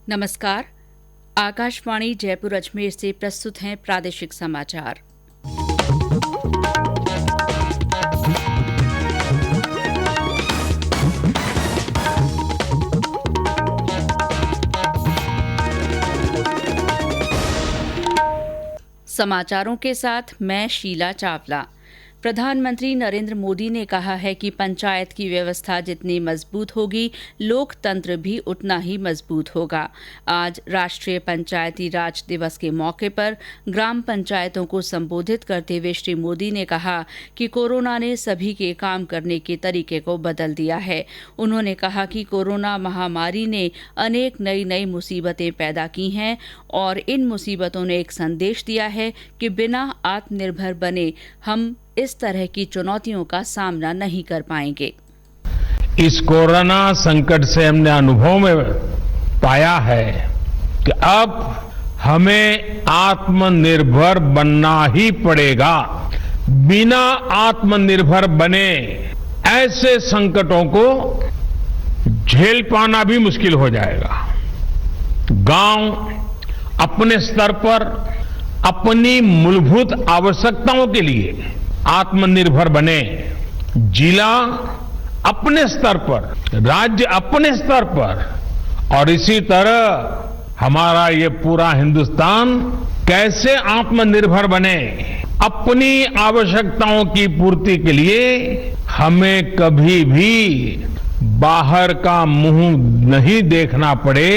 नमस्कार। आकाशवाणी जयपुर अजमेर से प्रस्तुत हैं प्रादेशिक समाचार। समाचारों के साथ मैं शीला चावला। प्रधानमंत्री नरेंद्र मोदी ने कहा है कि पंचायत की व्यवस्था जितनी मजबूत होगी, लोकतंत्र भी उतना ही मजबूत होगा। आज राष्ट्रीय पंचायती राज दिवस के मौके पर ग्राम पंचायतों को संबोधित करते हुए श्री मोदी ने कहा कि कोरोना ने सभी के काम करने के तरीके को बदल दिया है। उन्होंने कहा कि कोरोना महामारी ने अनेक नई मुसीबतें पैदा की हैं और इन मुसीबतों ने एक संदेश दिया है कि बिना आत्मनिर्भर बने हम इस तरह की चुनौतियों का सामना नहीं कर पाएंगे। इस कोरोना संकट से हमने अनुभव में पाया है कि अब हमें आत्मनिर्भर बनना ही पड़ेगा। बिना आत्मनिर्भर बने ऐसे संकटों को झेल पाना भी मुश्किल हो जाएगा। गांव अपने स्तर पर अपनी मूलभूत आवश्यकताओं के लिए आत्मनिर्भर बने, जिला अपने स्तर पर, राज्य अपने स्तर पर और इसी तरह हमारा ये पूरा हिंदुस्तान कैसे आत्मनिर्भर बने। अपनी आवश्यकताओं की पूर्ति के लिए हमें कभी भी बाहर का मुंह नहीं देखना पड़े,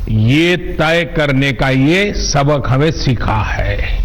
ये तय करने का ये सबक हमें सीखा है।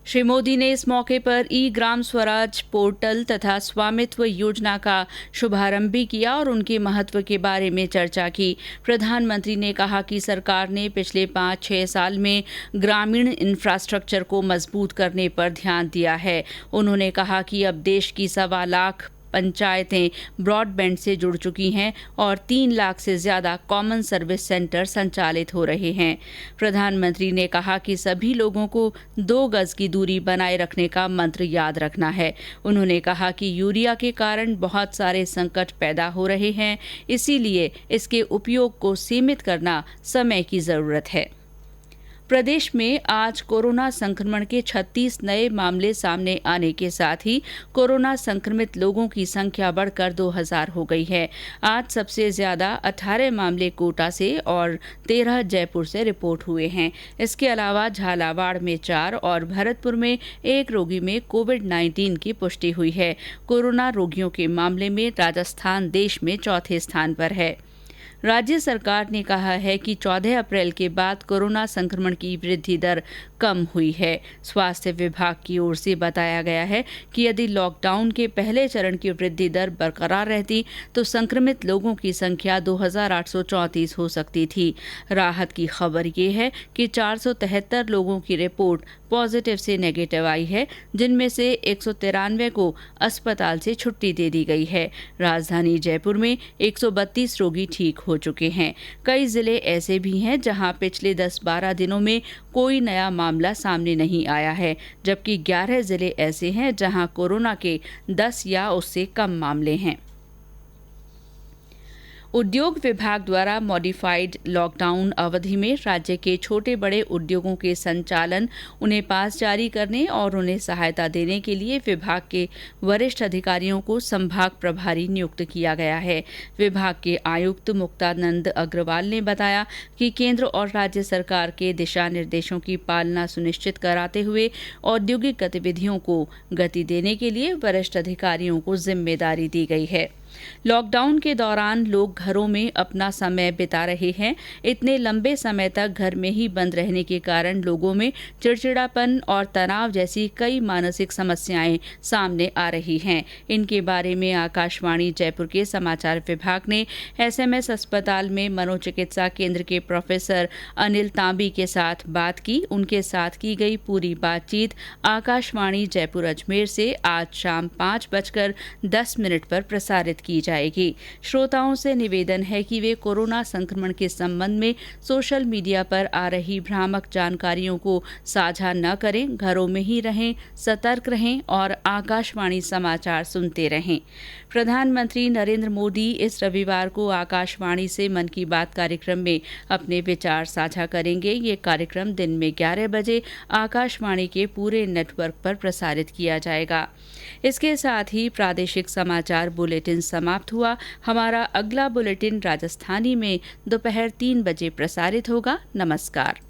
श्री मोदी ने इस मौके पर ई ग्राम स्वराज पोर्टल तथा स्वामित्व योजना का शुभारंभ भी किया और उनके महत्व के बारे में चर्चा की। प्रधानमंत्री ने कहा कि सरकार ने पिछले 5-6 साल में ग्रामीण इंफ्रास्ट्रक्चर को मजबूत करने पर ध्यान दिया है। उन्होंने कहा कि अब देश की 1.25 लाख पंचायतें ब्रॉडबैंड से जुड़ चुकी हैं और 3 लाख से ज्यादा कॉमन सर्विस सेंटर संचालित हो रहे हैं। प्रधानमंत्री ने कहा कि सभी लोगों को 2 गज की दूरी बनाए रखने का मंत्र याद रखना है। उन्होंने कहा कि यूरिया के कारण बहुत सारे संकट पैदा हो रहे हैं, इसीलिए इसके उपयोग को सीमित करना समय की जरूरत है। प्रदेश में आज कोरोना संक्रमण के 36 नए मामले सामने आने के साथ ही कोरोना संक्रमित लोगों की संख्या बढ़कर 2000 हो गई है। आज सबसे ज्यादा 18 मामले कोटा से और 13 जयपुर से रिपोर्ट हुए हैं। इसके अलावा झालावाड़ में 4 और भरतपुर में 1 रोगी में कोविड-19 की पुष्टि हुई है। कोरोना रोगियों के मामले में राजस्थान देश में चौथे स्थान पर है। राज्य सरकार ने कहा है कि 14 अप्रैल के बाद कोरोना संक्रमण की वृद्धि दर कम हुई है। स्वास्थ्य विभाग की ओर से बताया गया है कि यदि लॉकडाउन के पहले चरण की वृद्धि दर बरकरार रहती तो संक्रमित लोगों की संख्या 2834 हो सकती थी। राहत की खबर ये है कि 473 लोगों की रिपोर्ट पॉजिटिव से नेगेटिव आई है, जिनमें से 193 को अस्पताल से छुट्टी दे दी गई है। राजधानी जयपुर में 132 रोगी ठीक हो चुके हैं। कई जिले ऐसे भी हैं जहां पिछले 10-12 दिनों में कोई नया मामला सामने नहीं आया है, जबकि 11 जिले ऐसे हैं जहां कोरोना के 10 या उससे कम मामले हैं। उद्योग विभाग द्वारा मॉडिफाइड लॉकडाउन अवधि में राज्य के छोटे बड़े उद्योगों के संचालन, उन्हें पास जारी करने और उन्हें सहायता देने के लिए विभाग के वरिष्ठ अधिकारियों को संभाग प्रभारी नियुक्त किया गया है। विभाग के आयुक्त मुक्तानंद अग्रवाल ने बताया कि केंद्र और राज्य सरकार के दिशा निर्देशों की पालना सुनिश्चित कराते हुए औद्योगिक गतिविधियों को गति देने के लिए वरिष्ठ अधिकारियों को जिम्मेदारी दी गई है। लॉकडाउन के दौरान लोग घरों में अपना समय बिता रहे हैं। इतने लंबे समय तक घर में ही बंद रहने के कारण लोगों में चिड़चिड़ापन और तनाव जैसी कई मानसिक समस्याएं सामने आ रही हैं। इनके बारे में आकाशवाणी जयपुर के समाचार विभाग ने एसएमएस अस्पताल में मनोचिकित्सा केंद्र के प्रोफेसर अनिल तांबी के साथ बात की। उनके साथ की गई पूरी बातचीत आकाशवाणी जयपुर अजमेर से आज शाम 5:10 पर प्रसारित की जाएगी। श्रोताओं से निवेदन है कि वे कोरोना संक्रमण के संबंध में सोशल मीडिया पर आ रही भ्रामक जानकारियों को साझा न करें, घरों में ही रहें, सतर्क रहें और आकाशवाणी समाचार सुनते रहें। प्रधानमंत्री नरेंद्र मोदी इस रविवार को आकाशवाणी से मन की बात कार्यक्रम में अपने विचार साझा करेंगे। ये कार्यक्रम दिन में 11 बजे आकाशवाणी के पूरे नेटवर्क पर प्रसारित किया जाएगा। इसके साथ ही प्रादेशिक समाचार बुलेटिन समाप्त हुआ। हमारा अगला बुलेटिन राजस्थानी में दोपहर 3 बजे प्रसारित होगा। नमस्कार।